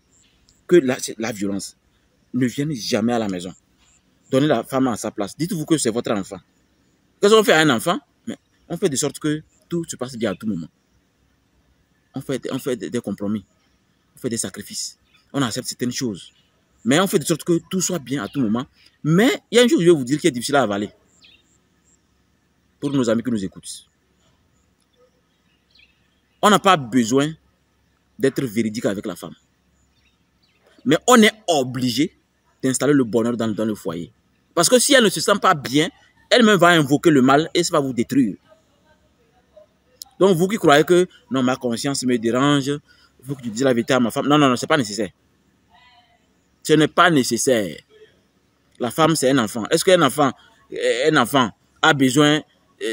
que la violence ne vienne jamais à la maison, donnez la femme à sa place. Dites-vous que c'est votre enfant. Qu'est-ce qu'on fait à un enfant? Mais on fait de sorte que tout se passe bien à tout moment. On fait des compromis. On fait des sacrifices. On accepte certaines choses. Mais on fait de sorte que tout soit bien à tout moment. Mais il y a une chose que je vais vous dire qui est difficile à avaler. Pour nos amis qui nous écoutent. On n'a pas besoin d'être véridique avec la femme. Mais on est obligé d'installer le bonheur dans le foyer. Parce que si elle ne se sent pas bien, elle-même va invoquer le mal et ça va vous détruire. Donc vous qui croyez que non, ma conscience me dérange, il faut que tu dises la vérité à ma femme. Non, ce n'est pas nécessaire. Ce n'est pas nécessaire. La femme, c'est un enfant. Est-ce qu'un enfant a besoin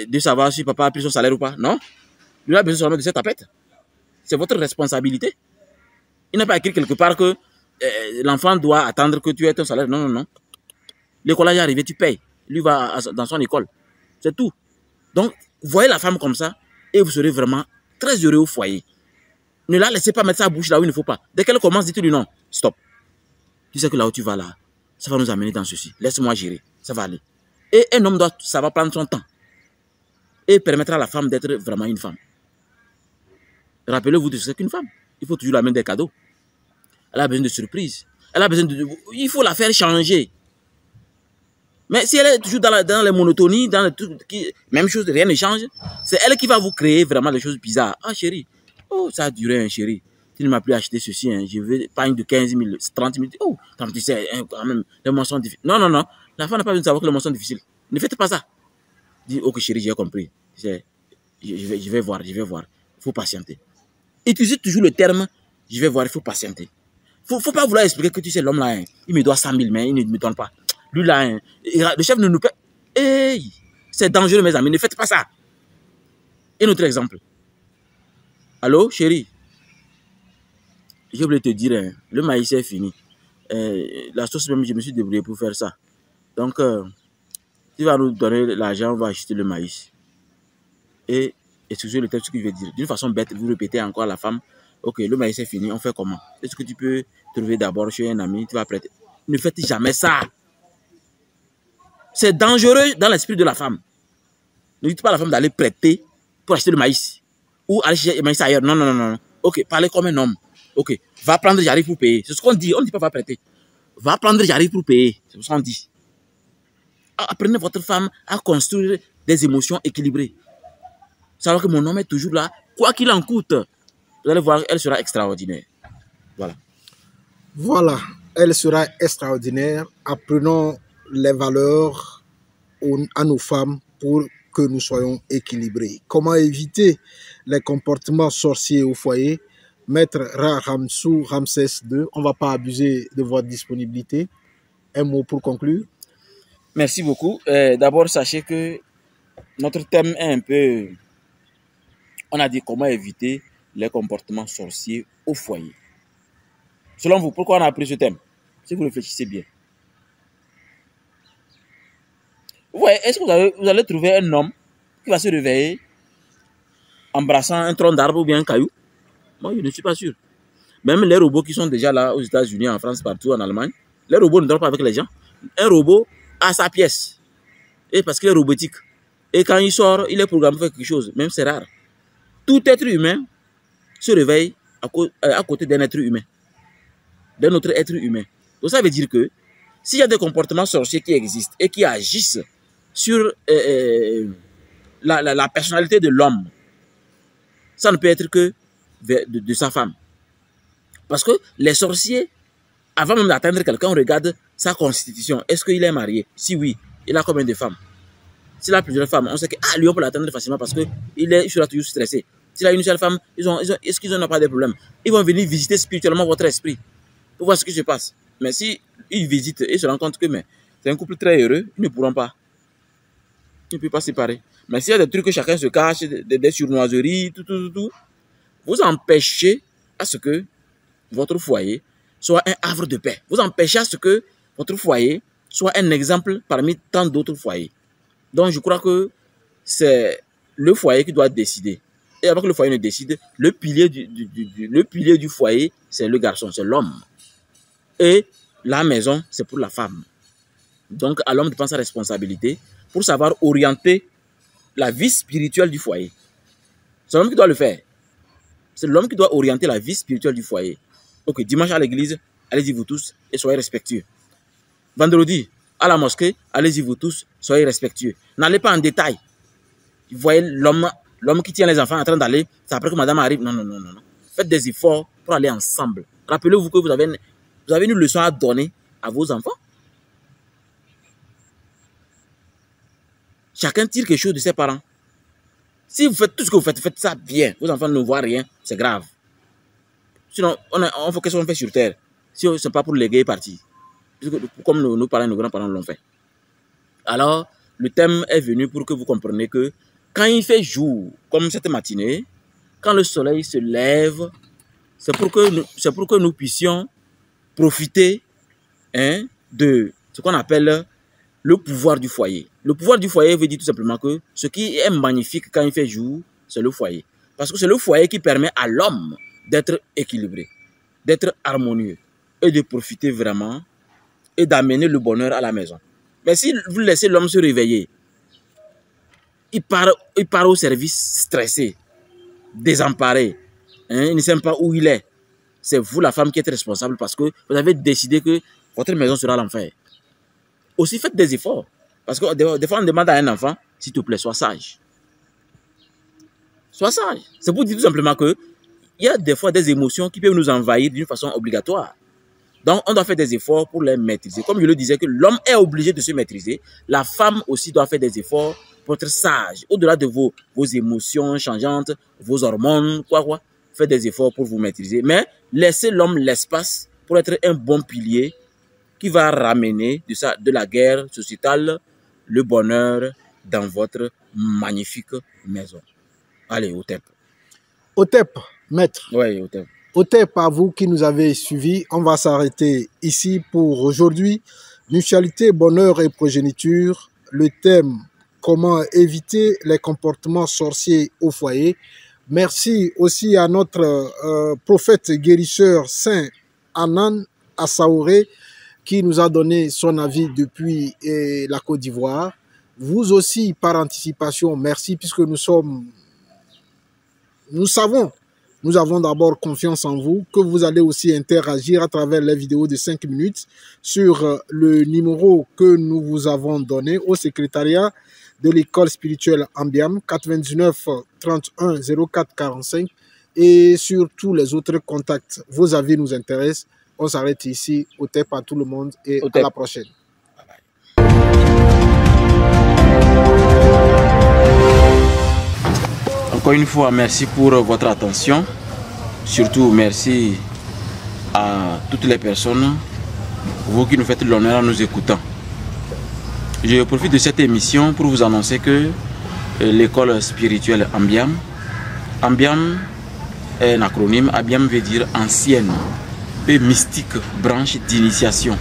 de savoir si papa a pris son salaire ou pas? Non. Il a besoin seulement de cette tapette. C'est votre responsabilité. Il n'a pas écrit quelque part que l'enfant doit attendre que tu aies ton salaire. Non. L'écolage est arrivé, tu payes. Lui va dans son école. C'est tout. Donc, voyez la femme comme ça et vous serez vraiment très heureux au foyer. Ne la laissez pas mettre sa bouche là où il ne faut pas. Dès qu'elle commence, dites-lui non. Stop. Tu sais que là où tu vas là, ça va nous amener dans ceci. Laisse-moi gérer. Ça va aller. Et un homme ça va prendre son temps. Et permettre à la femme d'être vraiment une femme. Rappelez-vous de ce qu'une femme. Il faut toujours lui amener des cadeaux. Elle a besoin de surprises. Elle a besoin de... Il faut la faire changer. Mais si elle est toujours dans les monotonies, dans les trucs, même chose, rien ne change, c'est elle qui va vous créer vraiment des choses bizarres. Ah chérie, oh ça a duré, hein, chérie. Tu ne m'as plus acheté ceci, hein, je veux pas une de 15 000, 30 000. Oh, tu sais, hein, quand même, les mensonges difficiles. Non. La femme n'a pas besoin de savoir que les mensonges difficiles. Ne faites pas ça. Dis, ok chérie, j'ai compris. Je vais voir. Il faut patienter. Utilisez toujours le terme, je vais voir, il faut patienter. Faut pas vouloir expliquer que tu sais, l'homme là, hein, il me doit 100 000, mais il ne me donne pas. Lui là, hein, le chef ne nous paie. Hey, c'est dangereux mes amis, ne faites pas ça. Un autre exemple. Allô, chérie? Je voulais te dire, hein, le maïs est fini. La sauce même, je me suis débrouillé pour faire ça. Donc, tu vas nous donner l'argent, on va acheter le maïs. Et excusez le texte que je vais dire. D'une façon bête, vous répétez encore à la femme, ok, le maïs est fini, on fait comment? Est-ce que tu peux trouver d'abord chez un ami, tu vas prêter? Ne faites jamais ça. C'est dangereux dans l'esprit de la femme. Ne dites pas à la femme d'aller prêter pour acheter le maïs. Ou aller chercher le maïs ailleurs. Non. Ok, parlez comme un homme. Ok, va prendre, j'arrive pour payer. C'est ce qu'on dit. On ne dit pas va prêter. Va prendre, j'arrive pour payer. C'est ce qu'on dit. Apprenez votre femme à construire des émotions équilibrées. Savoir que mon homme est toujours là, quoi qu'il en coûte. Vous allez voir, elle sera extraordinaire. Voilà, elle sera extraordinaire. Apprenons les valeurs à nos femmes pour que nous soyons équilibrés. Comment éviter les comportements sorciers au foyer? Maître Ramsou Ramsès II, on ne va pas abuser de votre disponibilité. Un mot pour conclure. Merci beaucoup. D'abord, sachez que notre thème est un peu... On a dit comment éviter les comportements sorciers au foyer. Selon vous, pourquoi on a pris ce thème? Si vous réfléchissez bien. Vous voyez, est-ce que vous allez trouver un homme qui va se réveiller embrassant un tronc d'arbre ou bien un caillou? Moi, je ne suis pas sûr. Même les robots qui sont déjà là aux États-Unis, en France, partout, en Allemagne, les robots ne dorment pas avec les gens. Un robot a sa pièce. Et parce qu'il est robotique. Et quand il sort, il est programmé pour quelque chose. Même c'est rare. Tout être humain se réveille à côté d'un être humain. D'un autre être humain. Donc ça veut dire que s'il y a des comportements sorciers qui existent et qui agissent sur la personnalité de l'homme, ça ne peut être que de sa femme. Parce que les sorciers, avant même d'atteindre quelqu'un, on regarde sa constitution. Est-ce qu'il est marié? Si oui, il a combien de femmes? S'il a plusieurs femmes, on sait que lui, on peut l'atteindre facilement parce qu'il sera toujours stressé. S'il a une seule femme, est-ce qu'ils n'ont pas de problème? Ils vont venir visiter spirituellement votre esprit pour voir ce qui se passe. Mais si ils visitent et se rendent compte que c'est un couple très heureux, ils ne pourront pas. Ils ne peuvent pas se séparer. Mais s'il y a des trucs que chacun se cache, des surnoiseries, tout, vous empêchez à ce que votre foyer soit un havre de paix. Vous empêchez à ce que votre foyer soit un exemple parmi tant d'autres foyers. Donc je crois que c'est le foyer qui doit décider. Et avant que le foyer ne décide, le pilier du foyer, c'est le garçon, c'est l'homme. Et la maison, c'est pour la femme. Donc à l'homme de prendre sa responsabilité pour savoir orienter la vie spirituelle du foyer. C'est l'homme qui doit le faire. C'est l'homme qui doit orienter la vie spirituelle du foyer. Ok, dimanche à l'église, allez-y vous tous et soyez respectueux. Vendredi, à la mosquée, allez-y vous tous, soyez respectueux. N'allez pas en détail. Vous voyez l'homme qui tient les enfants en train d'aller, c'est après que madame arrive. Non. Faites des efforts pour aller ensemble. Rappelez-vous que vous avez une leçon à donner à vos enfants. Chacun tire quelque chose de ses parents. Si vous faites tout ce que vous faites, faites ça bien. Vos enfants ne voient rien, c'est grave. Sinon, on fait qu'est-ce qu'on fait sur terre. Si ce n'est pas pour léguer et partir. Comme nos parents et nos grands-parents l'ont fait. Alors, le thème est venu pour que vous compreniez que quand il fait jour, comme cette matinée, quand le soleil se lève, c'est pour que nous puissions profiter de ce qu'on appelle le pouvoir du foyer. Le pouvoir du foyer veut dire tout simplement que ce qui est magnifique quand il fait jour, c'est le foyer. Parce que c'est le foyer qui permet à l'homme d'être équilibré, d'être harmonieux et de profiter vraiment et d'amener le bonheur à la maison. Mais si vous laissez l'homme se réveiller, il part au service stressé, désemparé, il ne sait pas où il est. C'est vous, la femme, qui êtes responsable parce que vous avez décidé que votre maison sera l'enfer. Aussi, faites des efforts. Parce que des fois, on demande à un enfant, s'il te plaît, sois sage. Sois sage. C'est pour dire tout simplement que il y a des fois des émotions qui peuvent nous envahir d'une façon obligatoire. Donc, on doit faire des efforts pour les maîtriser. Comme je le disais, que l'homme est obligé de se maîtriser, la femme aussi doit faire des efforts pour être sage. Au-delà de vos émotions changeantes, vos hormones, faites des efforts pour vous maîtriser. Mais laissez l'homme l'espace pour être un bon pilier qui va ramener de la guerre sociétale le bonheur dans votre magnifique maison. Allez, Otep. Otep, maître. Oui, Otep. Otep, à vous qui nous avez suivis, on va s'arrêter ici pour aujourd'hui. Mutualité, bonheur et progéniture. Le thème, comment éviter les comportements sorciers au foyer. Merci aussi à notre prophète guérisseur Saint Anan Assaouré qui nous a donné son avis depuis la Côte d'Ivoire. Vous aussi, par anticipation, merci puisque nous avons d'abord confiance en vous, que vous allez aussi interagir à travers les vidéos de 5 minutes sur le numéro que nous vous avons donné au secrétariat de l'école spirituelle Ambiam, 99 31 04 45, et sur tous les autres contacts. Vos avis nous intéressent. On s'arrête ici. Otep à tout le monde et Otep. À la prochaine. Encore une fois, merci pour votre attention. Surtout, merci à toutes les personnes, vous qui nous faites l'honneur en nous écoutant. Je profite de cette émission pour vous annoncer que l'école spirituelle Ambiam est un acronyme. Ambiam veut dire ancienne. et mystique branche d'initiation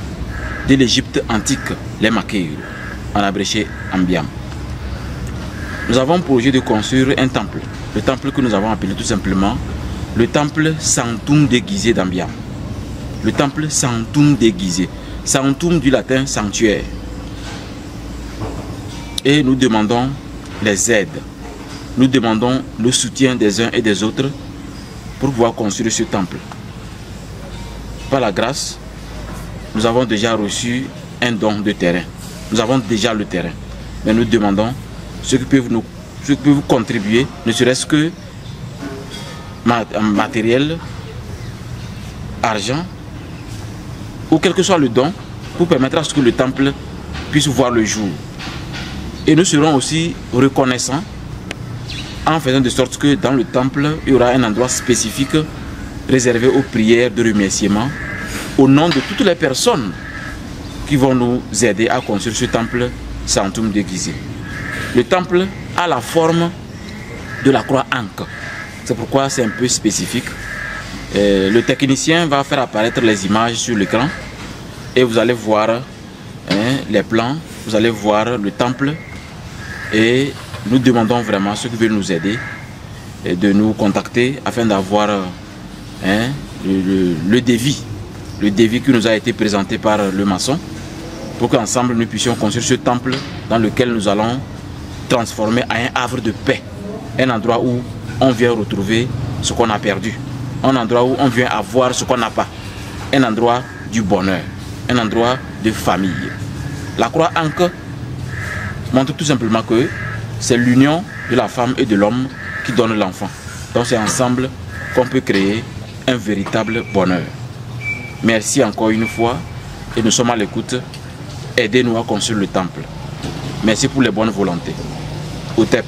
de l'Égypte antique, les Makéures, en abrégé Ambiam. Nous avons projet de construire un temple, le temple que nous avons appelé tout simplement le temple Sanctum déguisé d'Ambiam. Le temple Sanctum déguisé. Sanctum du latin sanctuaire. Et nous demandons les aides. Nous demandons le soutien des uns et des autres pour pouvoir construire ce temple. Par la grâce, nous avons déjà reçu un don de terrain. Nous avons déjà le terrain. Mais nous demandons ceux qui peuvent vous contribuer, ne serait-ce que matériel, argent, ou quel que soit le don, pour permettre à ce que le temple puisse voir le jour. Et nous serons aussi reconnaissants en faisant de sorte que dans le temple, il y aura un endroit spécifique réservé aux prières de remerciement au nom de toutes les personnes qui vont nous aider à construire ce temple Sanctum déguisé. Le temple a la forme de la croix Ankh. C'est pourquoi c'est un peu spécifique. Le technicien va faire apparaître les images sur l'écran et vous allez voir les plans, vous allez voir le temple et nous demandons vraiment à ceux qui veulent nous aider de nous contacter afin d'avoir le devis qui nous a été présenté par le maçon pour qu'ensemble nous puissions construire ce temple dans lequel nous allons transformer en un havre de paix, un endroit où on vient retrouver ce qu'on a perdu, un endroit où on vient avoir ce qu'on n'a pas, un endroit du bonheur, un endroit de famille. La croix Ankh montre tout simplement que c'est l'union de la femme et de l'homme qui donne l'enfant. Donc c'est ensemble qu'on peut créer un véritable bonheur. Merci encore une fois et nous sommes à l'écoute. Aidez-nous à construire le temple. Merci pour les bonnes volontés. Otep.